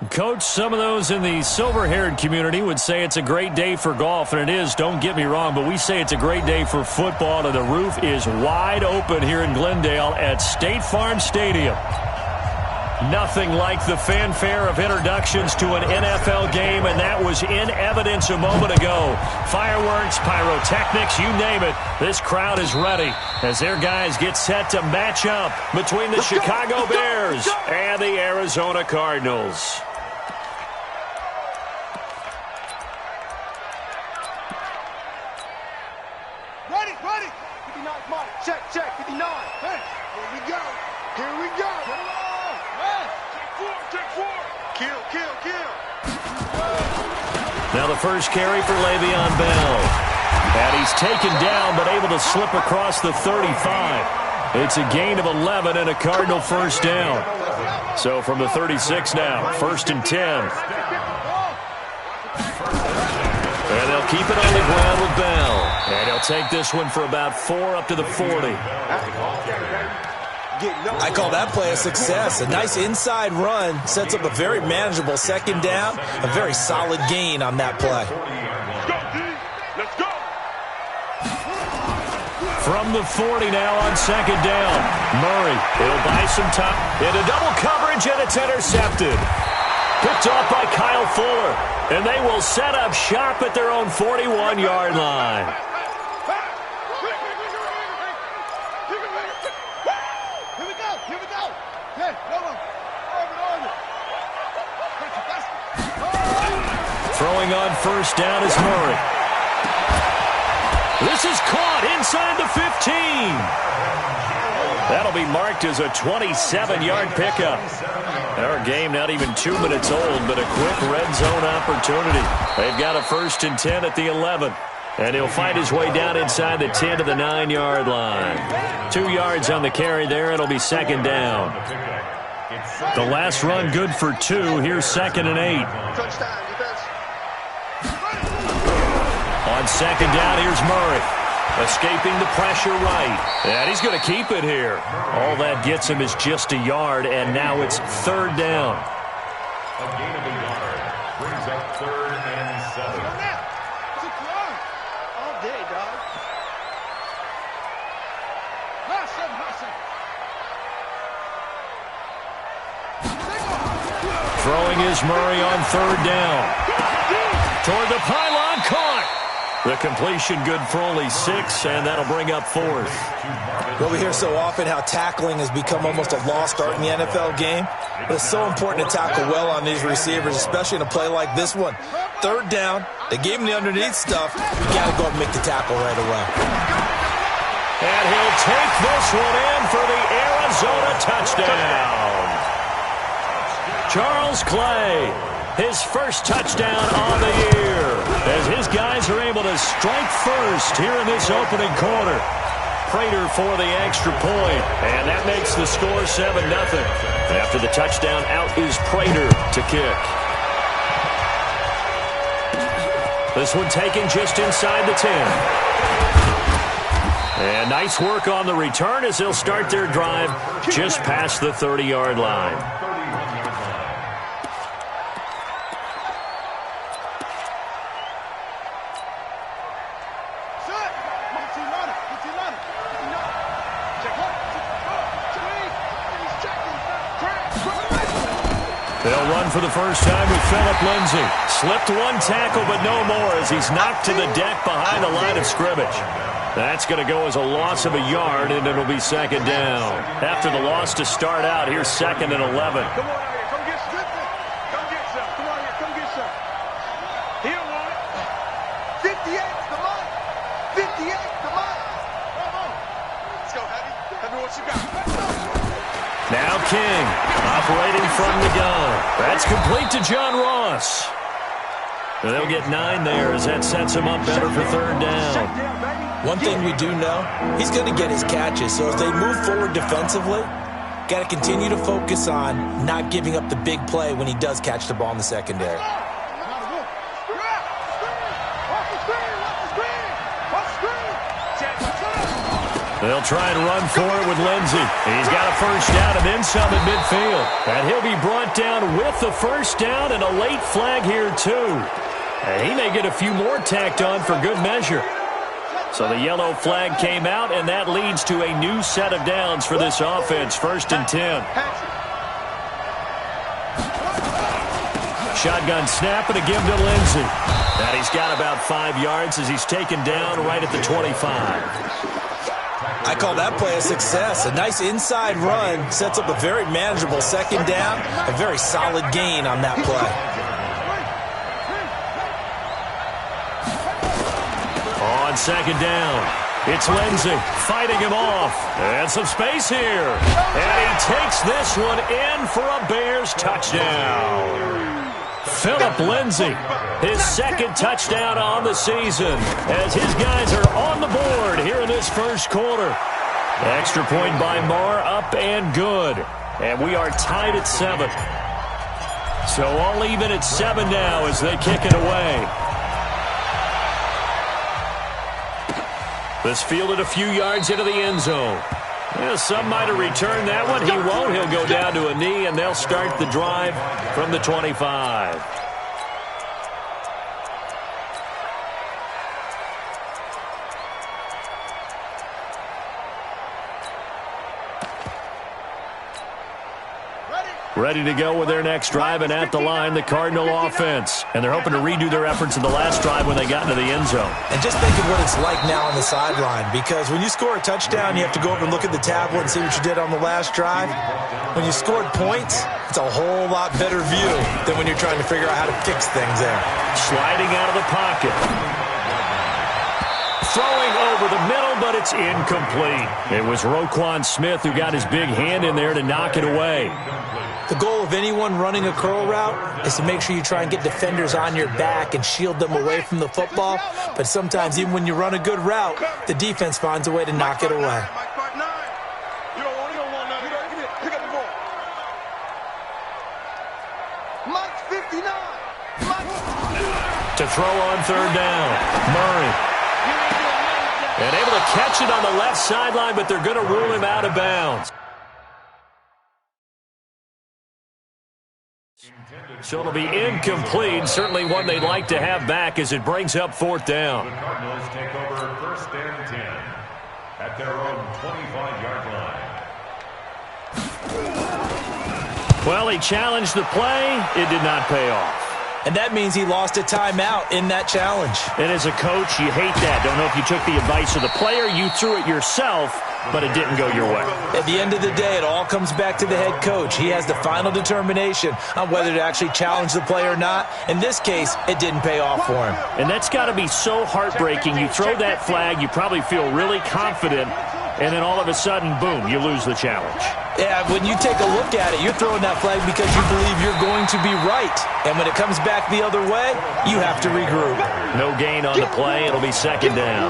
Coach, some of those in the silver-haired community would say it's a great day for golf, and it is, don't get me wrong, but we say it's a great day for football, and the roof is wide open here in Glendale at State Farm Stadium. Nothing like the fanfare of introductions to an NFL game, and that was in evidence a moment ago. Fireworks, pyrotechnics, you name it. This crowd is ready as their guys get set to match up between the Chicago Bears and the Arizona Cardinals. Ready. 59, come on. Check, 59. Hey, here we go. Check four. Kill. Now the first carry for Le'Veon Bell. And he's taken down but able to slip across the 35. It's a gain of 11 and a Cardinal first down. So from the 36 now, 1st and 10. And they'll keep it on the ground with Bell. And he'll take this one for about 4 up to the 40. I call that play a success. A nice inside run sets up a very manageable second down. A very solid gain on that play. Let's go. From the 40 now on second down. Murray, he'll buy some time. Into double coverage, and it's intercepted. Picked off by Kyle Fuller. And they will set up shop at their own 41-yard line. Here we go. Hey, over. Throwing on first down is Murray. This is caught inside the 15. That'll be marked as a 27-yard pickup. Our game not even 2 minutes old, but a quick red zone opportunity. They've got a 1st and 10 at the 11. And he'll fight his way down inside the 10 to the 9-yard line. 2 yards on the carry there. It'll be second down. The last run good for 2. Here's 2nd and 8. On second down, here's Murray. Escaping the pressure right. And he's going to keep it here. All that gets him is just a yard, and now it's 3rd down. A gain of a yard brings up 3rd and 7. All day, dog. Throwing is Murray on 3rd down. Toward the pylon, caught. The completion good for only 6, and that'll bring up 4th. Well, we hear so often how tackling has become almost a lost art in the NFL game. But it's so important to tackle well on these receivers, especially in a play like this one. 3rd down, they gave him the underneath stuff. You got to go and make the tackle right away. And he'll take this one in for the Arizona touchdown. Charles Clay, his first touchdown on the year, as his guys are able to strike first here in this opening quarter. Prater for the extra point, and that makes the score 7-0. After the touchdown, out is Prater to kick. This one taken just inside the 10. And nice work on the return as they'll start their drive just past the 30-yard line. They'll run for the first time with Phillip Lindsay. Slipped one tackle, but no more as he's knocked to the deck behind the line of scrimmage. That's going to go as a loss of a yard, and it'll be second down. After the loss to start out, here's 2nd and 11. Come on out here. Come get some. Come get some. Come on here. Come get some. He don't want it. 58, come on. 58, come on. Come on. Let's go, Heavy. Heavy, what you got? Now King, operating from the gun. That's complete to John Ross. And they'll get 9 there as that sets him up better for 3rd down. One thing we do know, he's going to get his catches. So as they move forward defensively, got to continue to focus on not giving up the big play when he does catch the ball in the secondary. They'll try and run for it with Lindsey. He's got a first down and then some at midfield. And he'll be brought down with the first down and a late flag here, too. And he may get a few more tacked on for good measure. So the yellow flag came out, and that leads to a new set of downs for this offense. 1st and 10. Shotgun snap and a give to Lindsey. And he's got about 5 yards as he's taken down right at the 25. I call that play a success. A nice inside run sets up a very manageable second down. A very solid gain on that play. On second down, it's Lindsey fighting him off. And some space here. And he takes this one in for a Bears touchdown. Phillip Lindsay, his second touchdown on the season as his guys are on the board here in this first quarter. Extra point by Marr, up and good. And we are tied at 7. So all even at 7 now as they kick it away. This fielded a few yards into the end zone. Yeah, some might have returned that one. He won't. He'll go down to a knee, and they'll start the drive from the 25. Ready to go with their next drive, and at the line, the Cardinal offense. And they're hoping to redo their efforts in the last drive when they got into the end zone. And just think of what it's like now on the sideline, because when you score a touchdown, you have to go over and look at the tablet and see what you did on the last drive. When you scored points, it's a whole lot better view than when you're trying to figure out how to fix things there. Sliding out of the pocket. Throwing over the middle, but it's incomplete. It was Roquan Smith who got his big hand in there to knock it away. The goal of anyone running a curl route is to make sure you try and get defenders on your back and shield them away from the football. But sometimes, even when you run a good route, the defense finds a way to knock it away. To throw on third down, Murray. And able to catch it on the left sideline, but they're going to rule him out of bounds. So it'll be incomplete. Certainly one they'd like to have back as it brings up 4th down. The Cardinals take over 1st and 10 at their own 25-yard line. Well, he challenged the play. It did not pay off. And that means he lost a timeout in that challenge. And as a coach, you hate that. Don't know if you took the advice of the player. You threw it yourself, but it didn't go your way. At the end of the day, it all comes back to the head coach. He has the final determination on whether to actually challenge the play or not. In this case, it didn't pay off for him. And that's got to be so heartbreaking. You throw that flag, you probably feel really confident, and then all of a sudden, boom, you lose the challenge. Yeah, when you take a look at it, you're throwing that flag because you believe you're going to be right. And when it comes back the other way, you have to regroup. No gain on the play. It'll be 2nd down.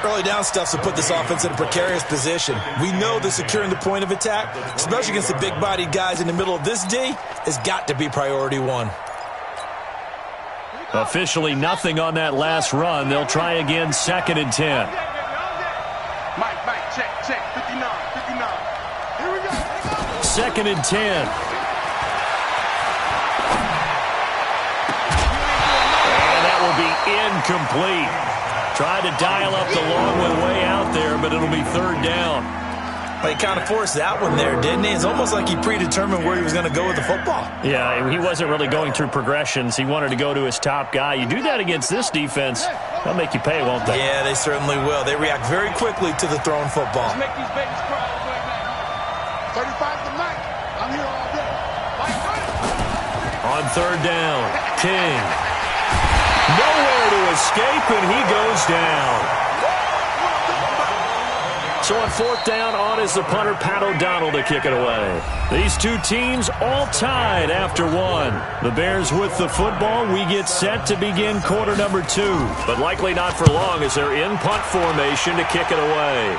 Early down stuff to put this offense in a precarious position. We know that securing the point of attack, especially against the big-bodied guys in the middle of this D, has got to be priority 1. Officially nothing on that last run. They'll try again, 2nd and 10. Mike, check, 59. Here we go. 2nd and 10. And that will be incomplete. Tried to dial up the long one way out there, but it'll be 3rd down. Well, he kind of forced that one there, didn't he? It's almost like he predetermined where he was going to go with the football. Yeah, he wasn't really going through progressions. He wanted to go to his top guy. You do that against this defense, they'll make you pay, won't they? Yeah, they certainly will. They react very quickly to the thrown football. Let's make these babies cry. 35 to Mike. I'm here all day. On 3rd down, King. Nowhere to escape, and he goes down. So on 4th down, on is the punter, Pat O'Donnell, to kick it away. These two teams all tied after 1. The Bears with the football. We get set to begin quarter number 2. But likely not for long as they're in punt formation to kick it away.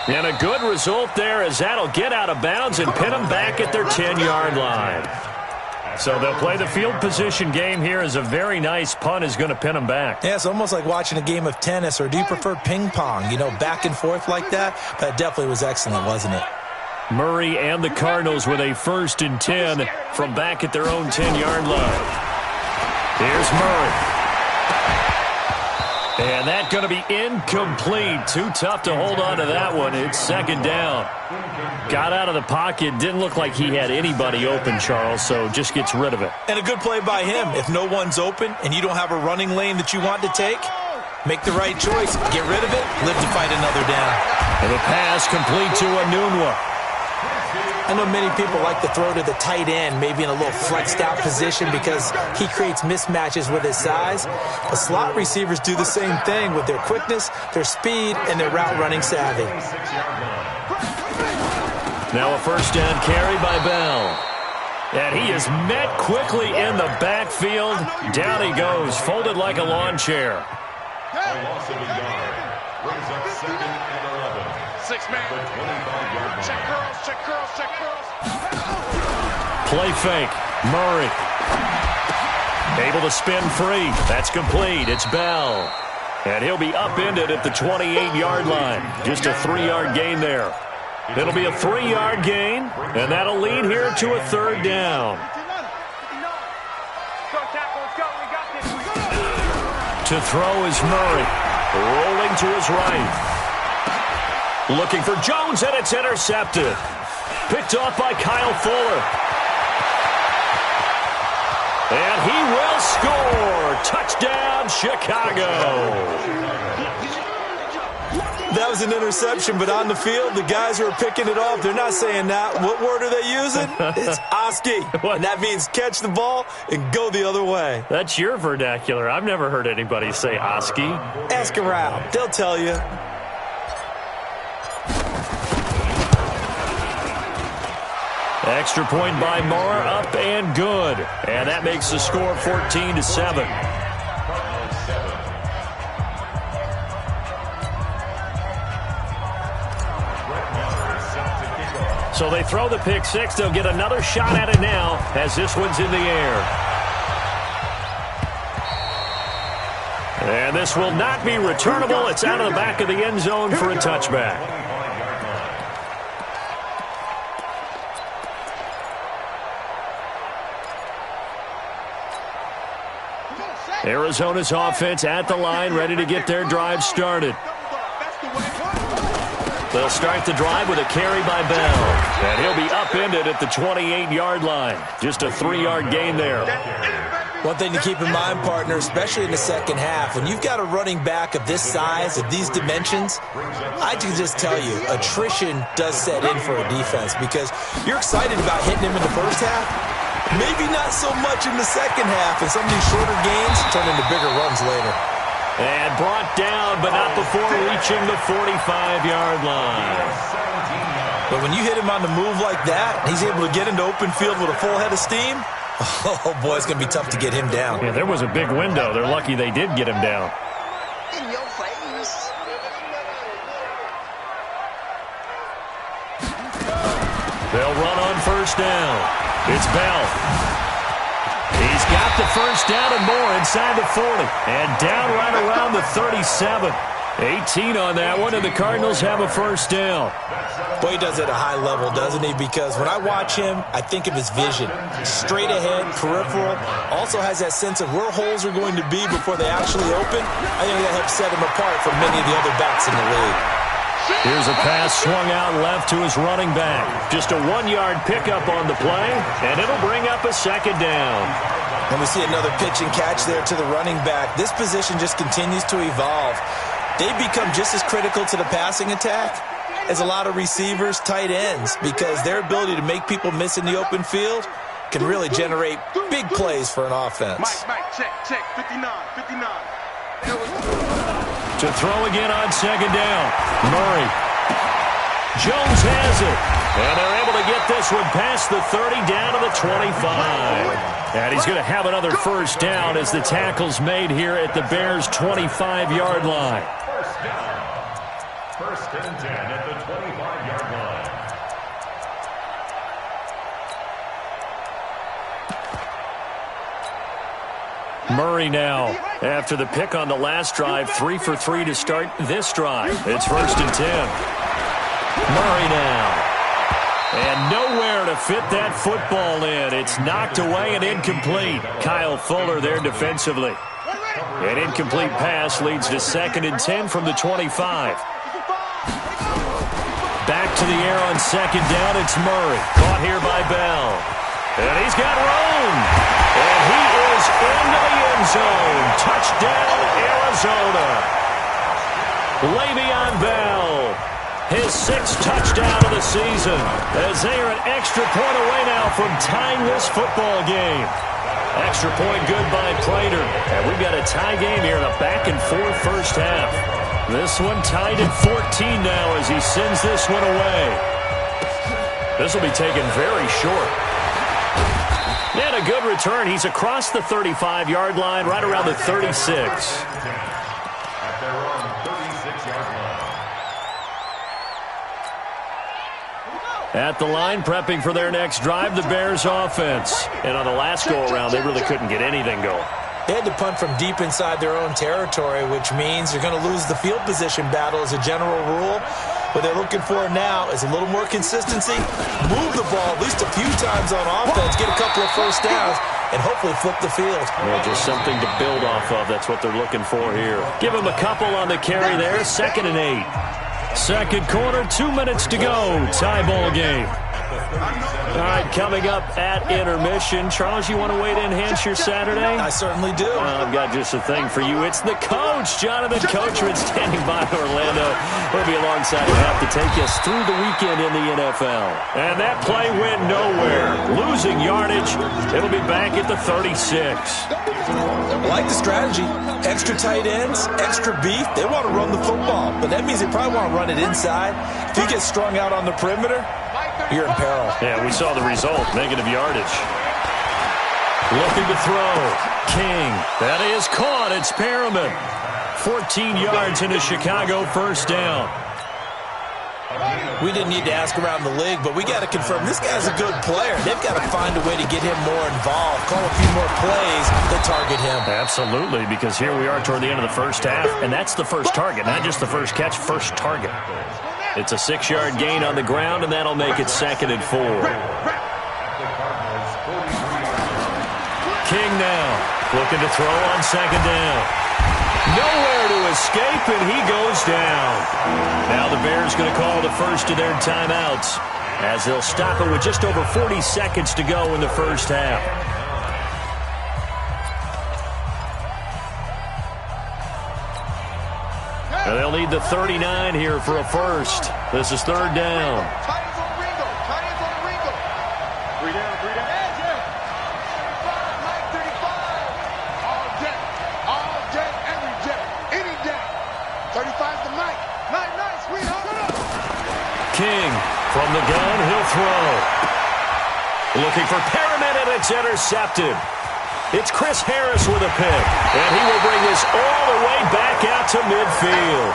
And a good result there as that'll get out of bounds and pin them back at their 10-yard line. So they'll play the field position game here as a very nice punt is going to pin them back. Yeah, it's almost like watching a game of tennis, or do you prefer ping pong? You know, back and forth like that? But it definitely was excellent, wasn't it? Murray and the Cardinals with a 1st and 10 from back at their own 10-yard line. Here's Murray. And that's going to be incomplete. Too tough to hold on to that one. It's 2nd down. Got out of the pocket. Didn't look like he had anybody open, Charles, so just gets rid of it. And a good play by him. If no one's open and you don't have a running lane that you want to take, make the right choice. Get rid of it. Live to fight another down. And the pass complete to Enunwa. I know many people like to throw to the tight end, maybe in a little flexed out position because he creates mismatches with his size. But slot receivers do the same thing with their quickness, their speed, and their route running savvy. Now a 1st down carry by Bell. And he is met quickly in the backfield. Down he goes, folded like a lawn chair. A loss of a yard. Brings up 2nd and 11. 6-man. The 25-yard line. Check curls, check curls, check curls. Play fake. Murray. Able to spin free. That's complete. It's Bell. And he'll be upended at the 28-yard line. Just a 3-yard gain there. It'll be a 3-yard gain, and that'll lead here to a 3rd down. To throw is Murray. Rolling to his right. Looking for Jones, and it's intercepted. Picked off by Kyle Fuller. And he will score. Touchdown, Chicago. That was an interception, but on the field, the guys who are picking it off, they're not saying that. What word are they using? It's Oski. And that means catch the ball and go the other way. That's your vernacular. I've never heard anybody say Oski. Ask around. They'll tell you. Extra point by Moore, up and good. And that makes the score 14-7. So they throw the pick six. They'll get another shot at it now as this one's in the air. And this will not be returnable. It's out of the back of the end zone for a touchback. Arizona's offense at the line, ready to get their drive started. They'll start the drive with a carry by Bell. And he'll be upended at the 28-yard line. Just a 3-yard gain there. One thing to keep in mind, partner, especially in the second half, when you've got a running back of this size, of these dimensions, I can just tell you, attrition does set in for a defense because you're excited about hitting him in the first half. Maybe not so much in the second half, and some of these shorter gains turn into bigger runs later. And brought down, but not before reaching the 45-yard line. But when you hit him on the move like that, he's able to get into open field with a full head of steam, oh, boy, it's going to be tough to get him down. Yeah, there was a big window. They're lucky they did get him down. In your face. They'll run on first down. It's Bell. He's got the first down and more inside the 40. And down right around the 37. 18 on that one, and the Cardinals have a first down. Boy, he does it at a high level, doesn't he? Because when I watch him, I think of his vision. Straight ahead, peripheral. Also has that sense of where holes are going to be before they actually open. I think that helps set him apart from many of the other backs in the league. Here's a pass swung out left to his running back. Just a 1-yard pickup on the play, and it'll bring up a second down. And we see another pitch and catch there to the running back. This position just continues to evolve. They become just as critical to the passing attack as a lot of receivers, tight ends, because their ability to make people miss in the open field can really generate big plays for an offense. Mike, check, 59. To throw again on second down. Murray. Jones has it. And they're able to get this one past the 30 down to the 25. And he's going to have another first down as the tackle's made here at the Bears' 25-yard line. First down. First and 10 at the 25-yard line. Murray now. After the pick on the last drive, 3 for 3 to start this drive. It's 1st and 10. Murray now. And nowhere to fit that football in. It's knocked away and incomplete. Kyle Fuller there defensively. An incomplete pass leads to 2nd and 10 from the 25. Back to the air on 2nd down. It's Murray. Caught here by Bell. And he's got room. And he is into the end zone. Touchdown, Arizona. Le'Veon Bell. His 6th touchdown of the season. As they are an extra point away now from tying this football game. Extra point good by Prater. And we've got a tie game here in a back-and-forth first half. This one tied at 14 now as he sends this one away. This will be taken very short. And a good return. He's across the 35-yard line, right around the 36. At their own 36-yard line. At the line, prepping for their next drive, the Bears offense. And on the last go-around, they really couldn't get anything going. They had to punt from deep inside their own territory, which means they're going to lose the field position battle as a general rule. What they're looking for now is a little more consistency, move the ball at least a few times on offense, get a couple of first downs, and hopefully flip the field. Yeah, just something to build off of. That's what they're looking for here. Give them a couple on the carry there, 2nd and 8. Second quarter, 2 minutes to go. Tie ball game. All right, coming up at intermission. Charles, you want to weigh to enhance your Saturday? I certainly do. I've got just a thing for you. It's the coach, Jonathan Coachman, standing by Orlando. He'll be alongside him to take us through the weekend in the NFL. And that play went nowhere. Losing yardage. It'll be back at the 36. I like the strategy. Extra tight ends, extra beef. They want to run the football, but that means they probably want to run it inside. If you get strung out on the perimeter, you're in peril. Yeah, we saw the result. Negative yardage. Looking to throw. King. That is caught. It's Perriman. 14 yards into Chicago, first down. We didn't need to ask around the league, but we got to confirm this guy's a good player. They've got to find a way to get him more involved, call a few more plays that target him. Absolutely, because here we are toward the end of the first half, and that's the first target, not just the first catch, first target. It's a 6-yard gain on the ground, and that'll make it 2nd and 4. King now, looking to throw on 2nd down. Nowhere to escape, and he goes down. Now the Bears going to call the first of their timeouts as they'll stop it with just over 40 seconds to go in the first half. And they'll need the 39 here for a first. This is 3rd down. Titans on Ringo. Titans on Ringo. 3 down, 3 down. Mike 35. All day, every day, any day. 35's the Mike. Nice, sweetheart. King from the gun, he'll throw. Looking for Perriman, and it's intercepted. It's Chris Harris with a pick, and he will bring this all the way back out to midfield.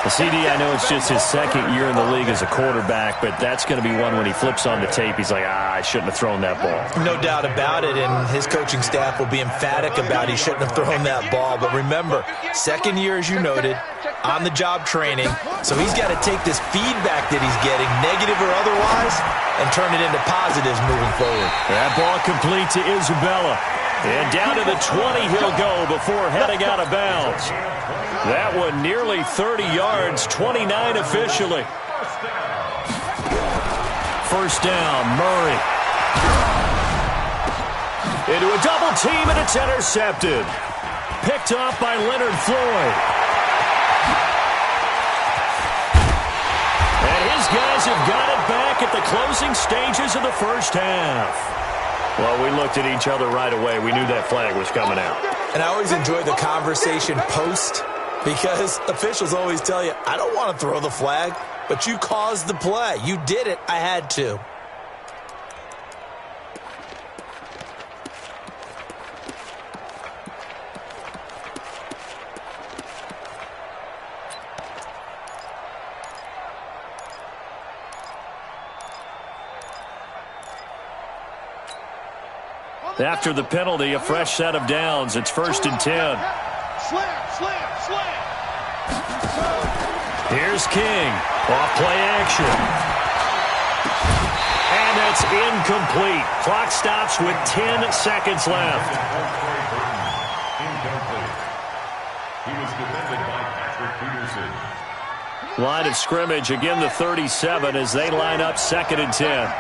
The CD, I know it's just his 2nd year in the league as a quarterback, but that's going to be one when he flips on the tape, he's like, I shouldn't have thrown that ball. No doubt about it, and his coaching staff will be emphatic about he shouldn't have thrown that ball. But remember, 2nd year, as you noted, on-the-job training, so he's got to take this feedback that he's getting, negative or otherwise, and turn it into positives moving forward. That ball complete to Isabella. And down to the 20 he'll go before heading out of bounds. That one nearly 30 yards, 29 officially. First down, Murray. Into a double team, and it's intercepted. Picked off by Leonard Floyd. And his guys have got it back at the closing stages of the first half. Well, we looked at each other right away. We knew that flag was coming out. And I always enjoy the conversation post because officials always tell you, I don't want to throw the flag, but you caused the play. You did it. I had to. After the penalty, a fresh set of downs. It's 1st and 10. Here's King. Off-play action. And that's incomplete. Clock stops with 10 seconds left. Incomplete. He was defended by Patrick Peterson. Line of scrimmage, again the 37 as they line up 2nd and 10.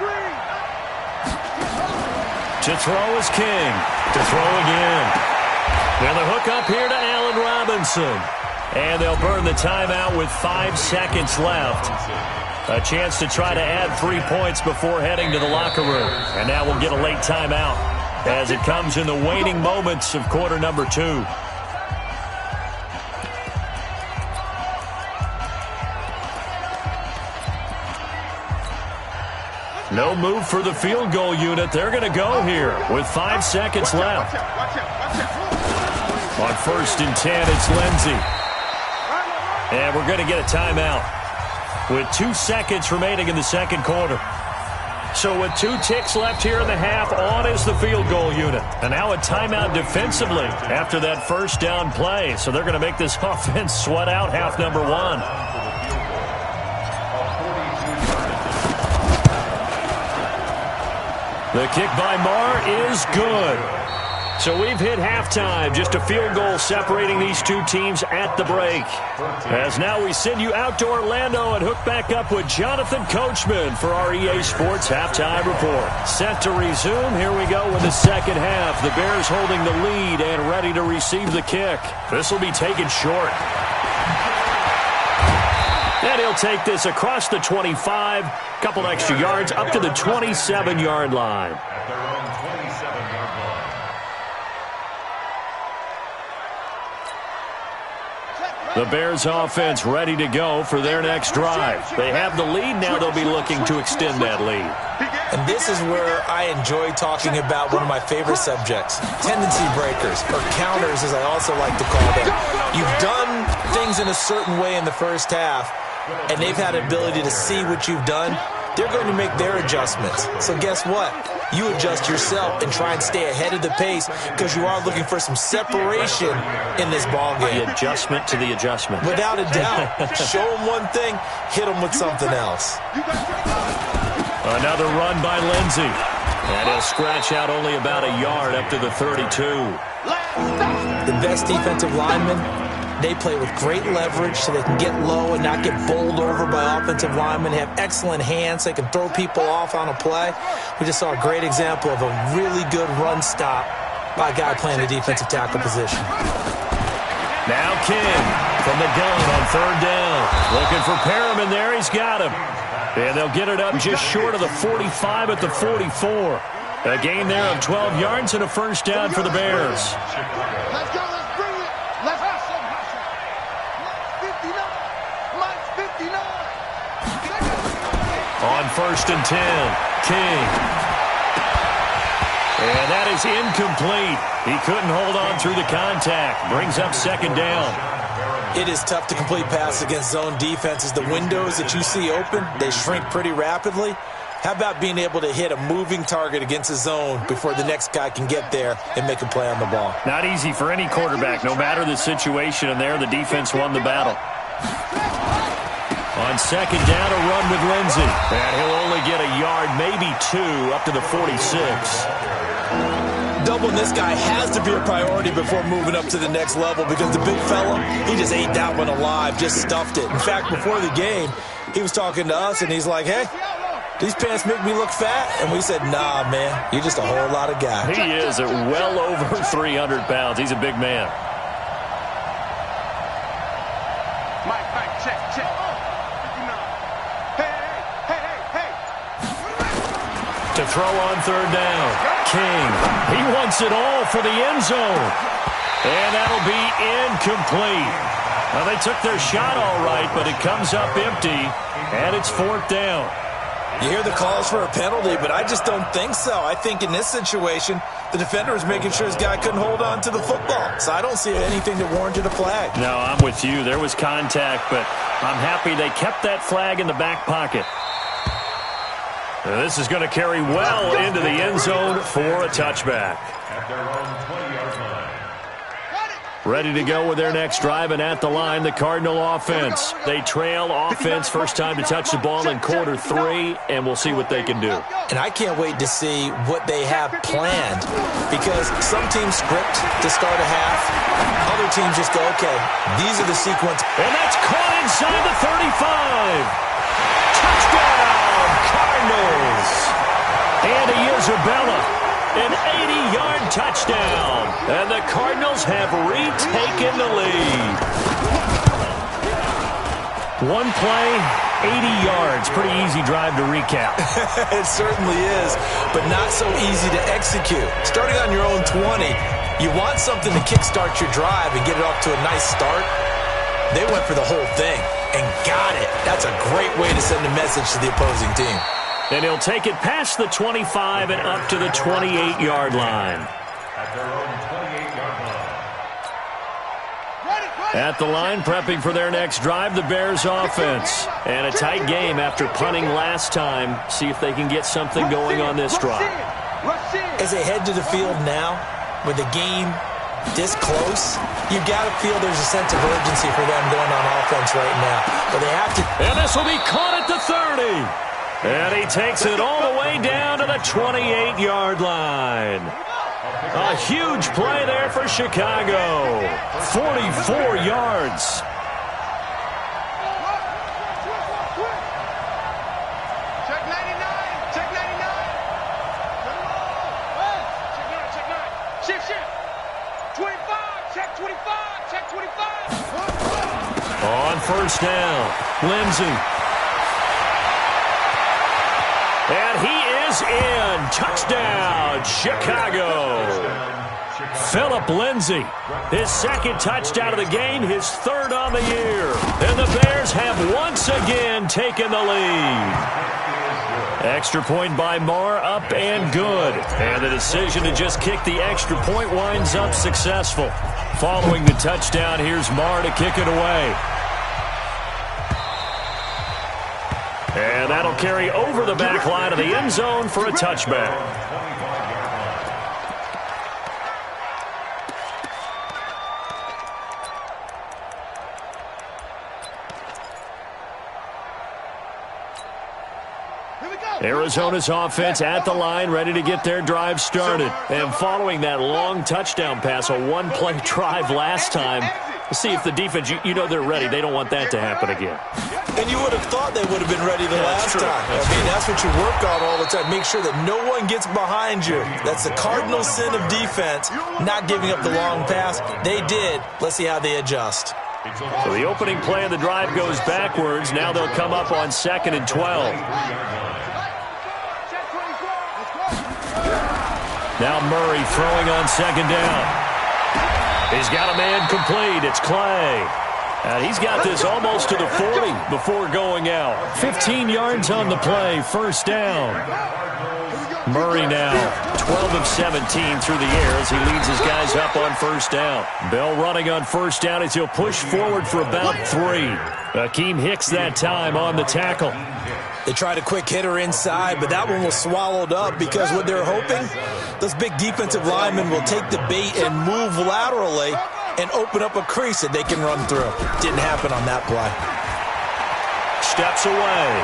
To throw is King. To throw again. And the hook up here to Allen Robinson. And they'll burn the timeout with 5 seconds left. A chance to try to add 3 points before heading to the locker room. And now we'll get a late timeout as it comes in the waning moments of quarter number 2. No move for the field goal unit. They're going to go here with 5 seconds left. On 1st and 10, it's Lindsey. And we're going to get a timeout with 2 seconds remaining in the second quarter. So with 2 ticks left here in the half, on is the field goal unit. And now a timeout defensively after that first down play. So they're going to make this offense sweat out half number 1. The kick by Marr is good. So we've hit halftime. Just a field goal separating these 2 teams at the break. As now we send you out to Orlando and hook back up with Jonathan Coachman for our EA Sports Halftime Report. Set to resume. Here we go with the second half. The Bears holding the lead and ready to receive the kick. This will be taken short. And he'll take this across the 25. Couple extra yards up to the 27-yard line. At their own 27-yard line. The Bears offense ready to go for their next drive. They have the lead. Now they'll be looking to extend that lead. And this is where I enjoy talking about one of my favorite subjects, tendency breakers, or counters as I also like to call them. You've done things in a certain way in the first half, and they've had an ability to see what you've done. They're going to make their adjustments. So guess what? You adjust yourself and try and stay ahead of the pace because you are looking for some separation in this ballgame. The adjustment to the adjustment. Without a doubt. Show them one thing, hit them with something else. Another run by Lindsey. And he'll scratch out only about a yard up to the 32. The best defensive linemen, they play with great leverage so they can get low and not get bowled over by offensive linemen. They have excellent hands. They can throw people off on a play. We just saw a great example of a really good run stop by a guy playing the defensive tackle position. Now King from the gun on 3rd down. Looking for Perriman there. He's got him. And they'll get it up just short of the 45 at the 44. A gain there of 12 yards and a first down for the Bears. Let's go. Let's bring it. Let's hustle. 59. Mike's 59. On 1st and 10, King. And that is incomplete. He couldn't hold on through the contact. Brings up 2nd down. It is tough to complete passes against zone defenses. The windows that you see open, they shrink pretty rapidly. How about being able to hit a moving target against a zone before the next guy can get there and make a play on the ball? Not easy for any quarterback, no matter the situation, and there the defense won the battle. On 2nd down, a run with Lindsey. And he'll only get a yard, maybe 2, up to the 46. Doubling this guy has to be a priority before moving up to the next level because the big fella, he just ate that one alive, just stuffed it. In fact, before the game, he was talking to us, and he's like, hey, these pants make me look fat. And we said, nah, man, you're just a whole lot of guy. He is at well over 300 pounds. He's a big man. Mike, check. Hey. To throw on 3rd down. King. He wants it all for the end zone. And that'll be incomplete. Well, they took their shot all right, but it comes up empty, and it's 4th down. You hear the calls for a penalty, but I just don't think so. I think in this situation, the defender was making sure his guy couldn't hold on to the football. So I don't see anything that warranted a flag. No, I'm with you. There was contact, but I'm happy they kept that flag in the back pocket. This is going to carry well into the end zone for a touchback. At their own 20-yard line. Ready to go with their next drive, and at the line, the Cardinal offense. They trail offense first time to touch the ball in quarter 3, and we'll see what they can do. And I can't wait to see what they have planned, because some teams script to start a half. Other teams just go, okay, these are the sequence. And that's caught inside the 35. Touchdown, Cardinals. Andy Isabella. An 80-yard touchdown. And the Cardinals have retaken the lead. One play, 80 yards. Pretty easy drive to recap. It certainly is, but not so easy to execute. Starting on your own 20, you want something to kickstart your drive and get it off to a nice start. They went for the whole thing and got it. That's a great way to send a message to the opposing team. And he'll take it past the 25 and up to the 28-yard line. At their own 28-yard line. At the line, prepping for their next drive, the Bears offense. And a tight game after punting last time. See if they can get something going on this drive. As they head to the field now, with the game this close, you've got to feel there's a sense of urgency for them going on offense right now. But they have to. And this will be caught at the 30. And he takes it all the way down to the 28-yard line. A huge play there for Chicago. 44 yards. Check 99. Check 99. Check 9. Shift. 25. Check 25. Check 25. On first down, Lindsey. And he is in. Touchdown, Chicago. Philip Lindsay, his second touchdown of the game, his third on the year. And the Bears have once again taken the lead. Extra point by Marr, up and good. And the decision to just kick the extra point winds up successful. Following the touchdown, here's Marr to kick it away. And that'll carry over the back line of the end zone for a touchback. Arizona's offense at the line, ready to get their drive started. And following that long touchdown pass, a one-play drive last time, see if the defense, you know they're ready. They don't want that to happen again. And you would have thought they would have been ready the last time. I mean, that's what you work on all the time. Make sure that no one gets behind you. That's the cardinal sin of defense, not giving up the long pass. They did. Let's see how they adjust. So the opening play of the drive goes backwards. Now they'll come up on 2nd and 12. Now Murray throwing on 2nd down. He's got a man complete. It's Clay. And he's got this almost to the 40 before going out. 15 yards on the play, first down. Murray now 12 of 17 through the air as he leads his guys up on first down. Bell running on first down as he'll push forward for about 3. Akeem Hicks that time on the tackle. They tried a quick hitter inside, but that one was swallowed up because what they're hoping, those big defensive linemen will take the bait and move laterally and open up a crease that they can run through. Didn't happen on that play. Steps away.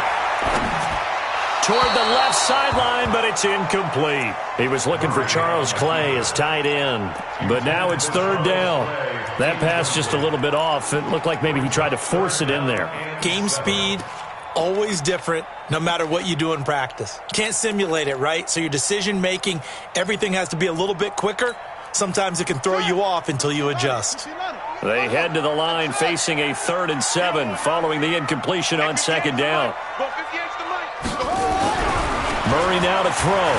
Toward the left sideline, but it's incomplete. He was looking for Charles Clay as tight end. But now it's 3rd down. That pass just a little bit off. It looked like maybe he tried to force it in there. Game speed, always different, no matter what you do in practice. Can't simulate it, right? So your decision-making, everything has to be a little bit quicker. Sometimes it can throw you off until you adjust. They head to the line facing a 3rd and 7 following the incompletion on 2nd down. Murray now to throw.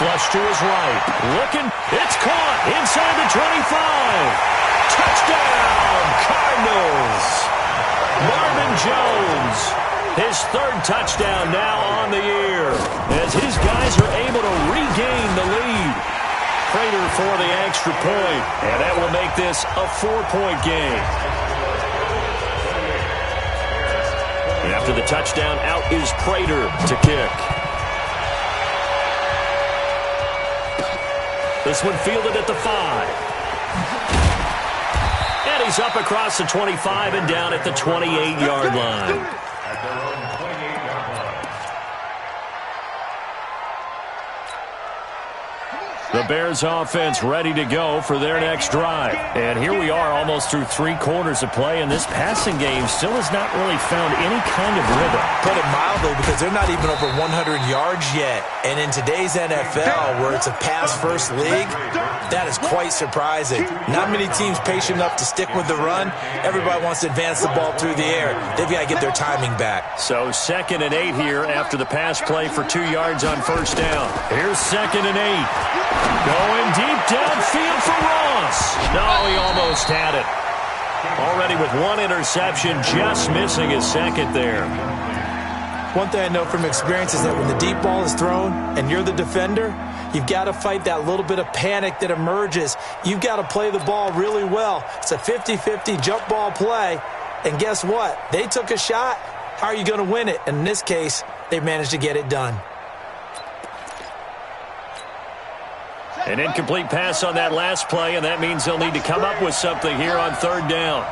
Flush to his right. Looking. It's caught inside the 25. Touchdown, Cardinals. Marvin Jones. His 3rd touchdown now on the year as his guys are able to regain the lead. Prater for the extra point, and that will make this a 4-point game. And after the touchdown, out is Prater to kick. This one fielded at the 5. And he's up across the 25 and down at the 28-yard line. At their own 28-yard line. The Bears offense ready to go for their next drive. And here we are almost through 3 quarters of play, and this passing game still has not really found any kind of rhythm. Put it mildly, because they're not even over 100 yards yet. And in today's NFL, where it's a pass-first league, that is quite surprising. Not many teams patient enough to stick with the run. Everybody wants to advance the ball through the air. They've got to get their timing back. So 2nd and 8 here after the pass play for 2 yards on first down. Here's 2nd and 8. Going deep downfield for Ross. No, he almost had it. Already with 1 interception, just missing his 2nd there. One thing I know from experience is that when the deep ball is thrown and you're the defender, you've got to fight that little bit of panic that emerges. You've got to play the ball really well. It's a 50-50 jump ball play. And guess what? They took a shot. How are you going to win it? And in this case, they managed to get it done. An incomplete pass on that last play, and that means they'll need to come up with something here on 3rd down.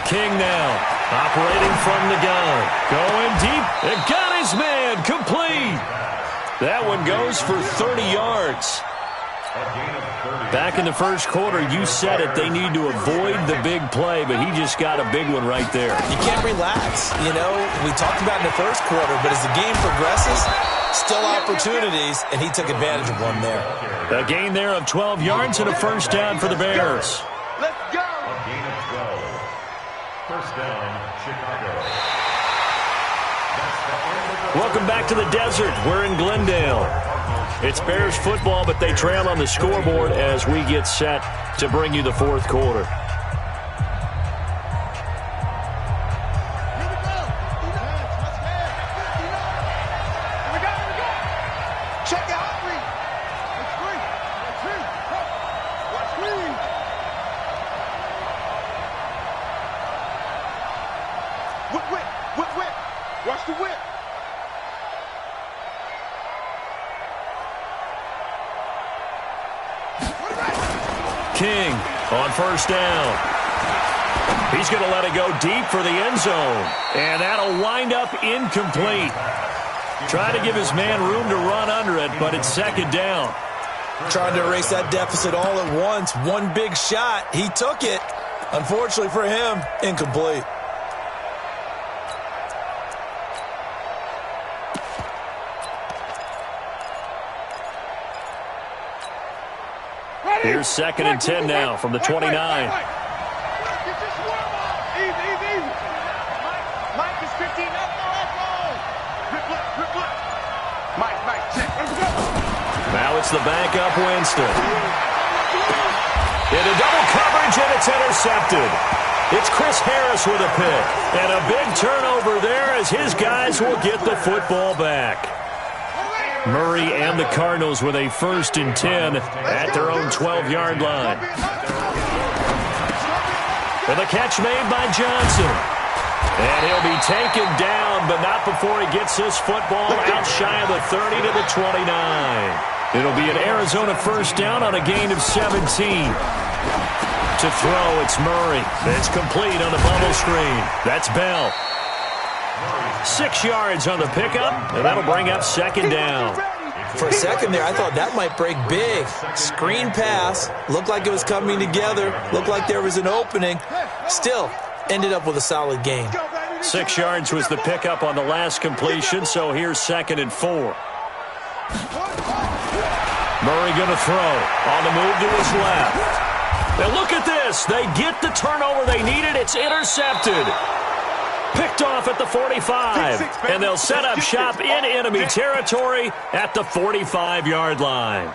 King now, operating from the gun. Going deep, and got his man, complete. That one goes for 30 yards. Back in the first quarter, you said it, they need to avoid the big play, but he just got a big one right there. You can't relax. You know, we talked about in the first quarter, but as the game progresses, still opportunities, and he took advantage of one there. A gain there of 12 yards and a first down for the Bears. Let's go. A gain of 12. First down, Chicago. Welcome back to the desert. We're in Glendale. It's Bears football, but they trail on the scoreboard as we get set to bring you the 4th quarter. Check out three. It's three. It's three. Watch three. Whip, whip, whip, whip. Watch the whip. King on first down. He's going to let it go deep for the end zone. And that'll wind up incomplete. Trying to give his man room to run under it, but it's 2nd down. Trying to erase that deficit all at once. One big shot. He took it. Unfortunately for him, incomplete. Here's 2nd and 10 now from the 29. Easy, easy, easy. Mike is 15 up. Rip left. Mike, check. Let's go. Now it's the backup Winston. Into double coverage, and it's intercepted. It's Chris Harris with a pick. And a big turnover there as his guys will get the football back. Murray and the Cardinals with a 1st and 10 at their own 12-yard line. And the catch made by Johnson. And he'll be taken down, but not before he gets his football out shy of the 30 to the 29. It'll be an Arizona first down on a gain of 17. To throw, it's Murray. It's complete on the bubble screen. That's Bell. 6 yards on the pickup, and that'll bring up 2nd down. For a second there, I thought that might break big. Screen pass. Looked like it was coming together. Looked like there was an opening. Still, ended up with a solid gain. 6 yards was the pickup on the last completion, so here's 2nd and 4. Murray going to throw. On the move to his left. Now look at this. They get the turnover they needed. It's intercepted. Picked off at the 45. And they'll set up shop in enemy territory at the 45-yard line.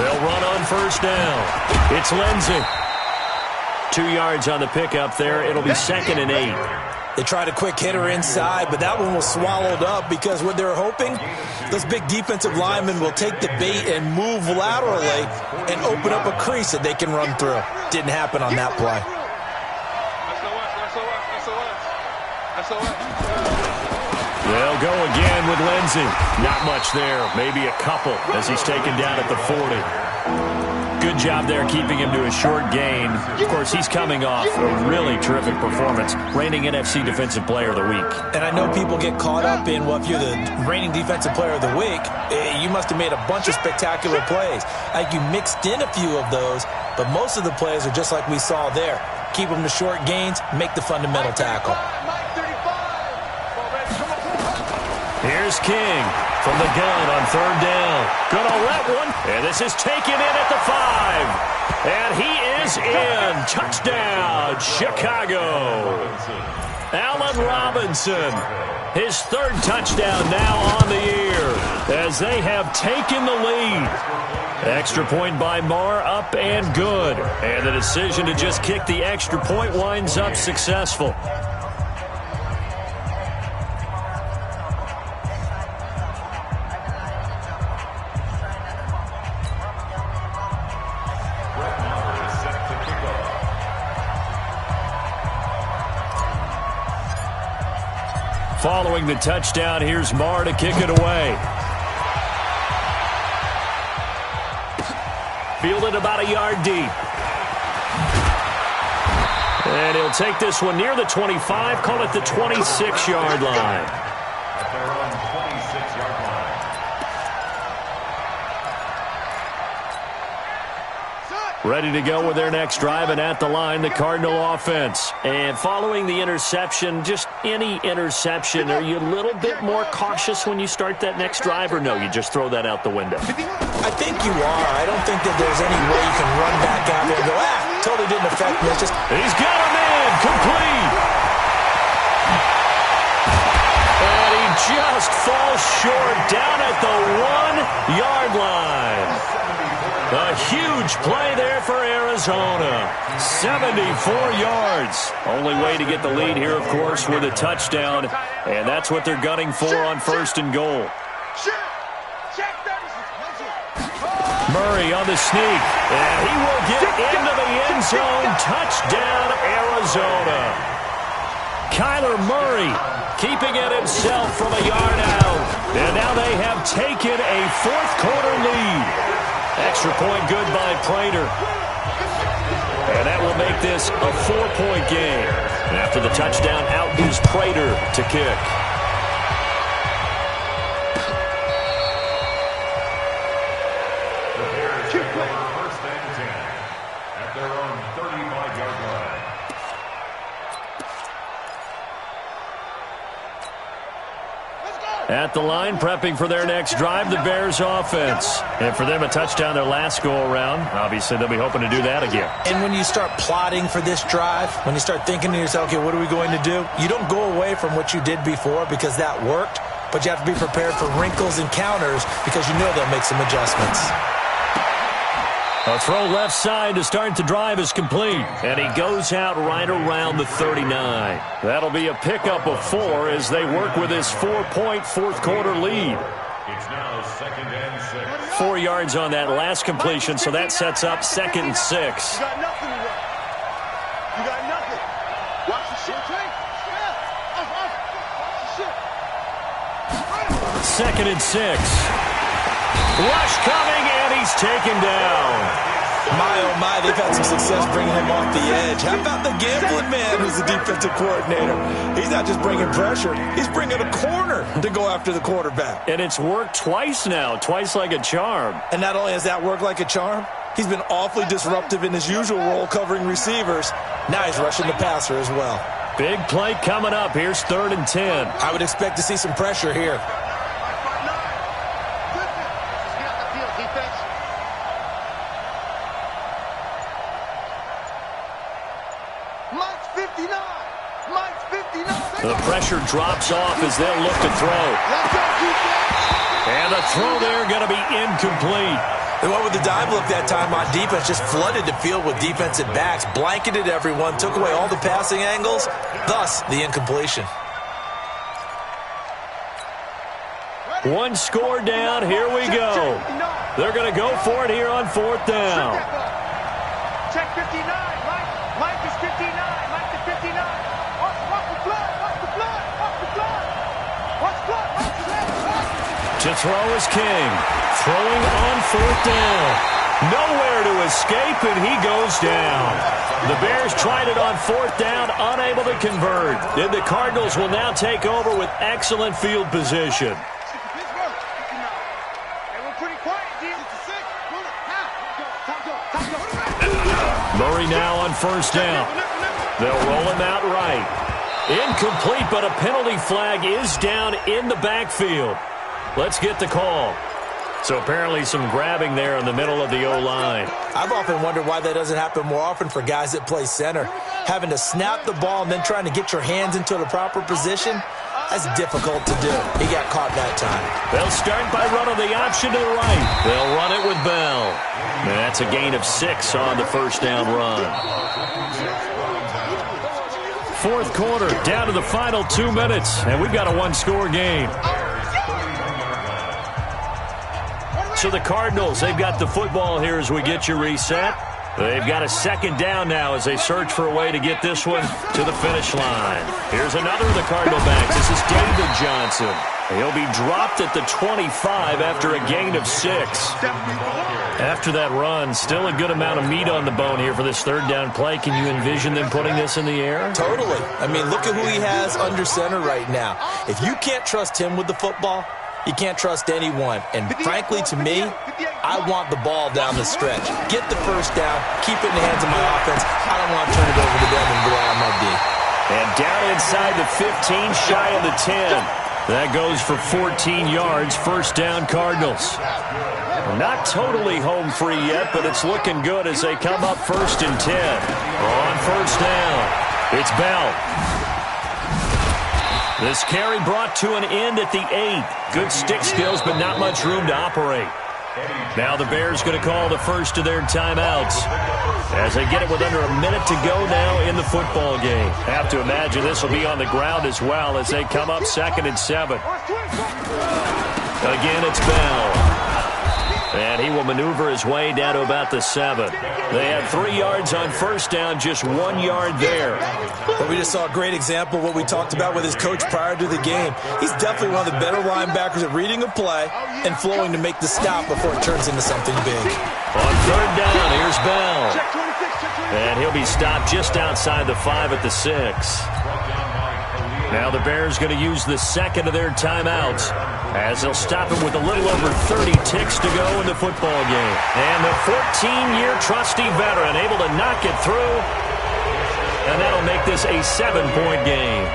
They'll run on first down. It's Lindsey. 2 yards on the pickup there. It'll be 2nd and 8. They tried a quick hitter inside, but that one was swallowed up because what they were hoping, those big defensive linemen will take the bait and move laterally and open up a crease that they can run through. Didn't happen on that play. They'll go again with Lindsey. Not much there. Maybe a couple as he's taken down at the 40. Good job there keeping him to a short gain. Of course, he's coming off a really terrific performance, reigning NFC Defensive Player of the Week. And I know people get caught up in, well, if you're the reigning Defensive Player of the Week, you must have made a bunch of spectacular plays. Like you mixed in a few of those, but most of the plays are just like we saw there. Keep them to short gains, make the fundamental tackle. Here's King from the gun on 3rd down. Gonna let one. And this is taken in at the 5. And he is in. Touchdown, Chicago. Allen Robinson. His 3rd touchdown now on the year as they have taken the lead. Extra point by Marr, up and good. And the decision to just kick the extra point winds up successful. Following the touchdown, here's Marr to kick it away. Fielded about a yard deep. And he'll take this one near the 25, call it the 26-yard line. At their own 26-yard line. Ready to go with their next drive, and at the line, the Cardinal offense. And following the interception, just any interception, are you a little bit more cautious when you start that next drive, or no, you just throw that out the window? I think you are. I don't think that there's any way you can run back out there and go, totally didn't affect me. It's just... He's got him in, complete. And he just falls short down at the 1-yard line. A huge play there for Arizona. 74 yards. Only way to get the lead here, of course, with a touchdown. And that's what they're gunning for on 1st and goal. Murray on the sneak. And he will get into the end zone. Touchdown, Arizona. Kyler Murray keeping it himself from a yard out. And now they have taken a 4th-quarter lead. Extra point good by Prater. And that will make this a 4-point game. And after the touchdown, out is Prater to kick. The Bears take over 1st and 10 at their own 35-yard line. At the line, prepping for their next drive, the Bears offense. And for them, a touchdown their last go-around. Obviously, they'll be hoping to do that again. And when you start plotting for this drive, when you start thinking to yourself, okay, what are we going to do? You don't go away from what you did before because that worked, but you have to be prepared for wrinkles and counters because you know they'll make some adjustments. A throw left side to start the drive is complete. And he goes out right around the 39. That'll be a pickup of 4 as they work with his 4-point 4th-quarter lead. It's now 2nd and 6. 4 yards on that last completion, so that sets up 2nd and 6. You got nothing to run. You got nothing. Watch the shit, Trey. Watch the shit. 2nd and 6. Rush coming, and he's taken down. My, oh my, they've had some success bringing him off the edge. How about the gambling man who's the defensive coordinator? He's not just bringing pressure. He's bringing a corner to go after the quarterback. And it's worked twice now, twice like a charm. And not only has that worked like a charm, he's been awfully disruptive in his usual role covering receivers. Now he's rushing the passer as well. Big play coming up. Here's 3rd and 10. I would expect to see some pressure here. The pressure drops off as they'll look to throw. And the throw there going to be incomplete. They went with the dive look that time on defense, just flooded the field with defensive backs, blanketed everyone, took away all the passing angles, thus the incompletion. One score down, here we go. They're going to go for it here on 4th down. Check 59, Mike is 59, Mike is 59. Watch the blood, watch the blood, watch the blood. Watch blood, watch the blood. To throw is King. Throwing on 4th down. Nowhere to escape, and he goes down. The Bears tried it on 4th down, unable to convert. And the Cardinals will now take over with excellent field position. Murray now on 1st down. They'll roll him out right. Incomplete, but a penalty flag is down in the backfield. Let's get the call. So apparently some grabbing there in the middle of the O-line. I've often wondered why that doesn't happen more often for guys that play center. Having to snap the ball and then trying to get your hands into the proper position, that's difficult to do. He got caught that time. They'll start by running the option to the right. They'll run it with Bell. And that's a gain of 6 on the 1st down run. 4th quarter, down to the final 2 minutes, and we've got a one-score game. So the Cardinals, they've got the football here as we get you reset. They've got a 2nd down now as they search for a way to get this one to the finish line. Here's another of the Cardinal backs. This is David Johnson. He'll be dropped at the 25 after a gain of 6. After that run, still a good amount of meat on the bone here for this 3rd down play. Can you envision them putting this in the air? Totally. I mean, look at who he has under center right now. If you can't trust him with the football, you can't trust anyone. And frankly, to me, I want the ball down the stretch. Get the 1st down, keep it in the hands of my offense. I don't want to turn it over to them and go out on my D. And down inside the 15, shy of the 10. That goes for 14 yards, 1st down Cardinals. Not totally home free yet, but it's looking good as they come up 1st and 10. On 1st down, it's Bell. This carry brought to an end at the 8. Good stick skills, but not much room to operate. Now the Bears going to call the first of their timeouts as they get it with under a minute to go now in the football game. Have to imagine this will be on the ground as well as they come up 2nd and 7. Again, it's Bell. And he will maneuver his way down to about the 7. They had 3 yards on 1st down, just 1 yard there. But we just saw a great example of what we talked about with his coach prior to the game. He's definitely one of the better linebackers at reading a play and flowing to make the stop before it turns into something big. On 3rd down, here's Bell. And he'll be stopped just outside the 5 at the 6. Now the Bears going to use the 2nd of their timeouts as they'll stop him with a little over 30 ticks to go in the football game. And the 14-year trusty veteran able to knock it through. And that'll make this a 7-point game.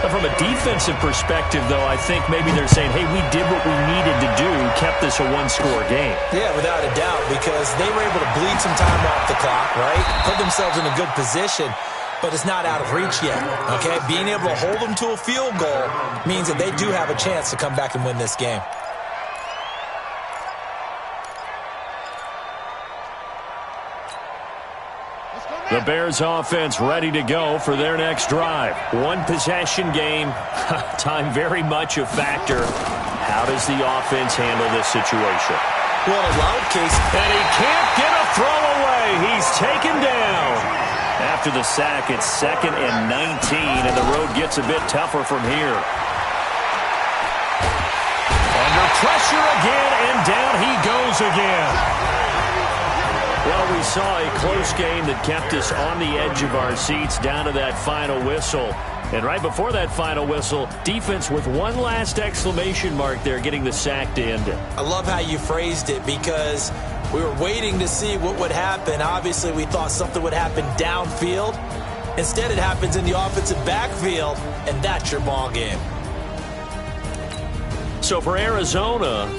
But from a defensive perspective, though, I think maybe they're saying, hey, we did what we needed to do, kept this a one-score game. Yeah, without a doubt, because they were able to bleed some time off the clock, right? Put themselves in a good position. But it's not out of reach yet, okay? Being able to hold them to a field goal means that they do have a chance to come back and win this game. The Bears offense ready to go for their next drive. One possession game, time very much a factor. How does the offense handle this situation? Well, in a lot of cases, and he can't get a throw away. He's taken down. After the sack, it's 2nd and 19, and the road gets a bit tougher from here. Under pressure again, and down he goes again. Well, we saw a close game that kept us on the edge of our seats down to that final whistle. And right before that final whistle, defense with one last exclamation mark there, getting the sack to end it. I love how you phrased it because we were waiting to see what would happen. Obviously, we thought something would happen downfield. Instead, it happens in the offensive backfield, and that's your ball game. So for Arizona,